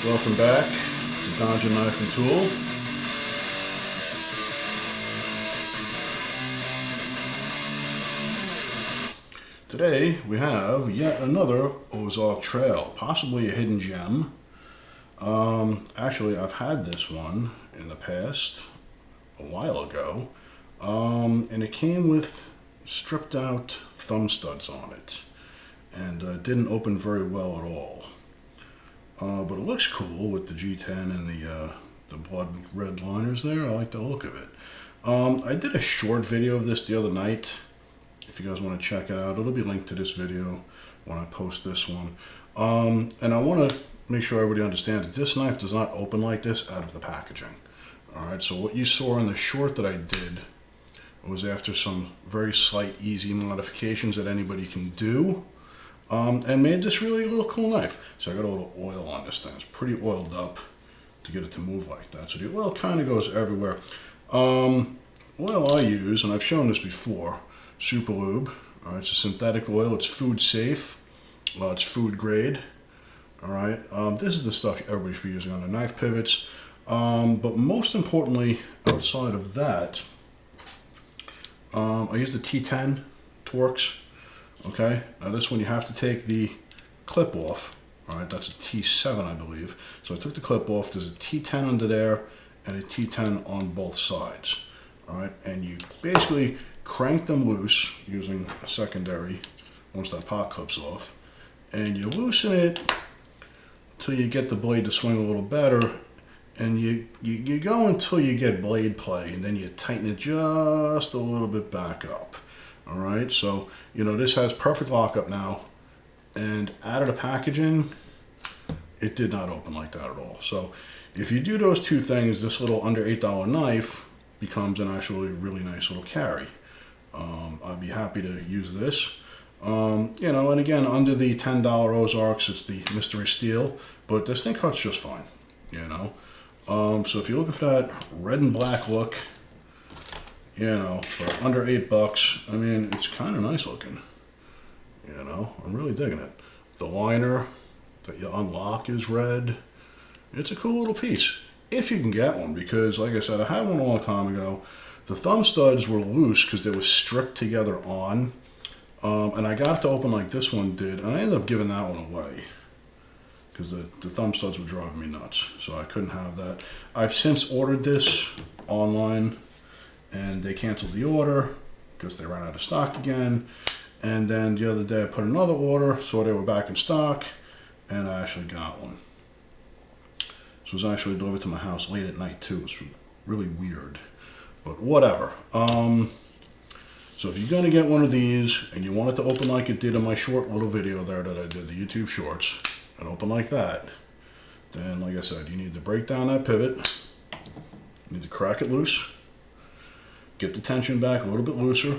Welcome back to Dodge Knife and Tool. Today we have yet another Ozark trail, possibly a hidden gem. Actually, I've had this one in the past, a while ago, and it came with stripped out thumb studs on it, and didn't open very well at all. But it looks cool with the G10 and the blood red liners there. I like the look of it. I did a short video of this the other night. If you guys want to check it out, it'll be linked to this video when I post this one. And I want to make sure everybody understands that this knife does not open like this out of the packaging. Alright, so what you saw in the short that I did was after some very slight, easy modifications that anybody can do. And made this really little cool knife. So I got a little oil on this thing. It's pretty oiled up to get it to move like that. So the oil kind of goes everywhere. Oil I use, and I've shown this before, Super Lube. Alright, it's a synthetic oil. It's food safe. It's food grade. Alright, this is the stuff everybody should be using on their knife pivots. But most importantly, outside of that, I use the T10 Torx. Okay, now this one you have to take the clip off. Alright, that's a T7 I believe. So I took the clip off. There's a T10 under there and a T10 on both sides. Alright, and you basically crank them loose using a secondary once that pot clips off. And you loosen it till you get the blade to swing a little better. And you go until you get blade play, and then you tighten it just a little bit back up. Alright, so, you know, this has perfect lockup now, and out of the packaging, it did not open like that at all. So, if you do those two things, this little under $8 knife becomes an actually really nice little carry. I'd be happy to use this. You know, and again, under the $10 Ozarks, it's the mystery steel, but this thing cuts just fine, you know. So if you're looking for that red and black look, you know, for under $8, I mean, it's kind of nice looking. You know, I'm really digging it. The liner that you unlock is red. It's a cool little piece, if you can get one, because, like I said, I had one a long time ago. The thumb studs were loose because they were stripped together on, and I got it to open like this one did, and I ended up giving that one away because the thumb studs were driving me nuts, so I couldn't have that. I've since ordered this online, and they canceled the order because they ran out of stock again. And then the other day I put another order, so they were back in stock, and I actually got one. This was actually delivered to my house late at night too. It's really weird, but whatever. So if you're going to get one of these and you want it to open like it did in my short little video there that I did, the YouTube shorts, and open like that, then like I said, you need to break down that pivot, you need to crack it loose, get the tension back a little bit looser,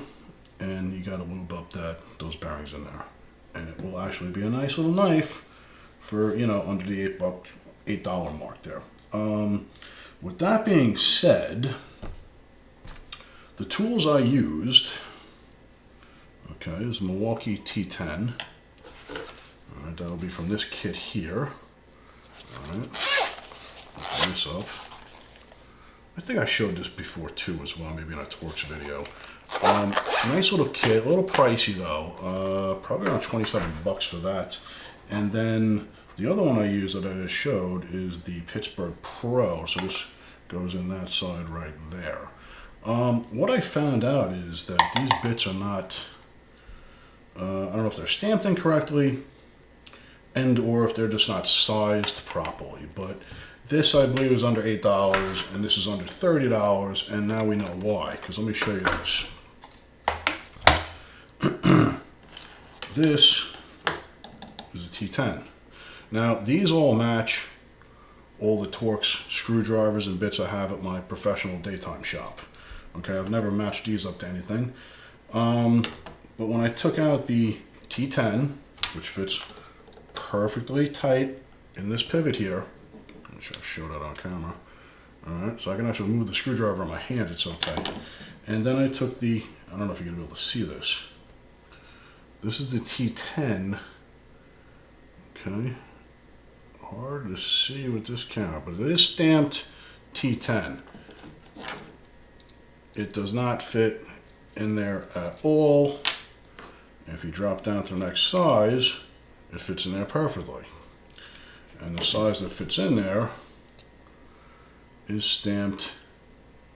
and you got to lube up those bearings in there, and it will actually be a nice little knife for, you know, under the $8 mark there. With that being said, the tools I used, okay, is Milwaukee T10. All right, that'll be from this kit here. All right, open this up. I think I showed this before too as well, maybe in a Torx video. Nice little kit, a little pricey though, probably around 27 bucks for that. And then the other one I used that I just showed is the Pittsburgh Pro, so this goes in that side right there. What I found out is that these bits are not, I don't know if they're stamped incorrectly, and or if they're just not sized properly, but this, I believe, is under $8, and this is under $30, and now we know why, because let me show you this. This is a T10. Now, these all match all the Torx screwdrivers and bits I have at my professional daytime shop. Okay, I've never matched these up to anything. But when I took out the T10, which fits perfectly tight in this pivot here, I should show that on camera. Alright, so I can actually move the screwdriver on my hand, it's so tight. And then I took the, I don't know if you're going to be able to see this. This is the T10. Okay. hard to see with this camera, but it is stamped T10. It does not fit in there at all. If you drop down to the next size, it fits in there perfectly. And the size that fits in there is stamped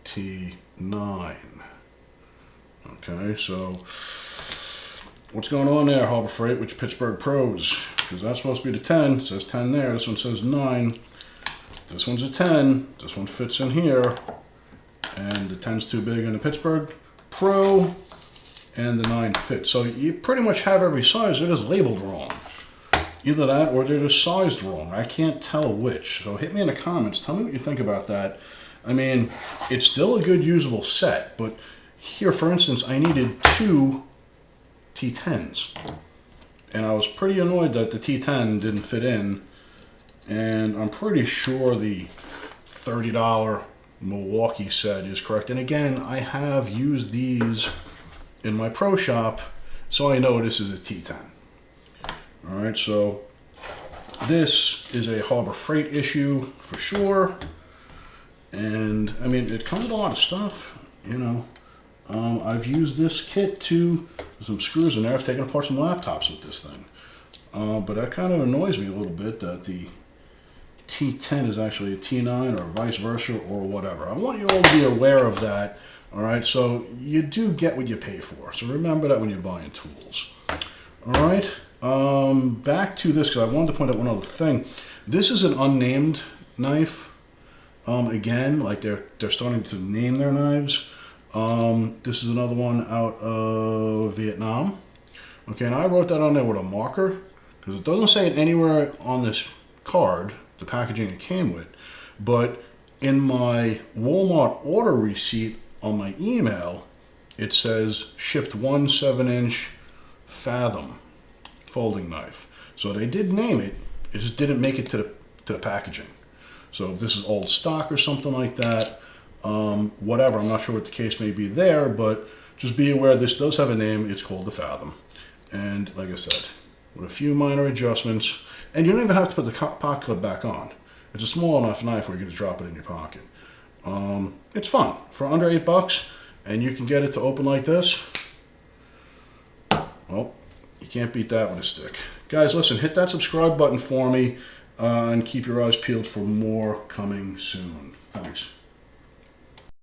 T9. Okay, so what's going on there, Harbor Freight, with your Pittsburgh Pros? Because that's supposed to be the 10. It says 10 there. This one says 9. This one's a 10. This one fits in here. And the 10's too big in the Pittsburgh Pro. And the 9 fits. So you pretty much have every size. They're just labeled wrong. Either that or they're just sized wrong. I can't tell which. So hit me in the comments. Tell me what you think about that. I mean, it's still a good usable set. But here, for instance, I needed 2 T10s. And I was pretty annoyed that the T10 didn't fit in. And I'm pretty sure the $30 Milwaukee set is correct. And again, I have used these in my pro shop, so I know this is a T10. Alright, so this is a Harbor Freight issue for sure. And I mean, it comes with a lot of stuff, you know. I've used this kit to some screws in there. I've taken apart some laptops with this thing. But that kind of annoys me a little bit that the T10 is actually a T9 or vice versa or whatever. I want you all to be aware of that. Alright, so you do get what you pay for. So remember that when you're buying tools. Alright, back to this, because I wanted to point out one other thing. This is an unnamed knife. Again, like they're starting to name their knives. This is another one out of Vietnam. Okay, and I wrote that on there with a marker, because it doesn't say it anywhere on this card, the packaging it came with, but in my Walmart order receipt on my email, it says shipped 1 7-inch Fathom folding knife. So they did name it, it just didn't make it to the packaging. So if this is old stock or something like that, whatever, I'm not sure what the case may be there, but just be aware this does have a name. It's called the Fathom. And like I said, with a few minor adjustments, and you don't even have to put the pocket clip back on. It's a small enough knife where you can just drop it in your pocket. It's fun for under $8, and you can get it to open like this. Well, you can't beat that with a stick. Guys, listen, hit that subscribe button for me, and keep your eyes peeled for more coming soon. Thanks.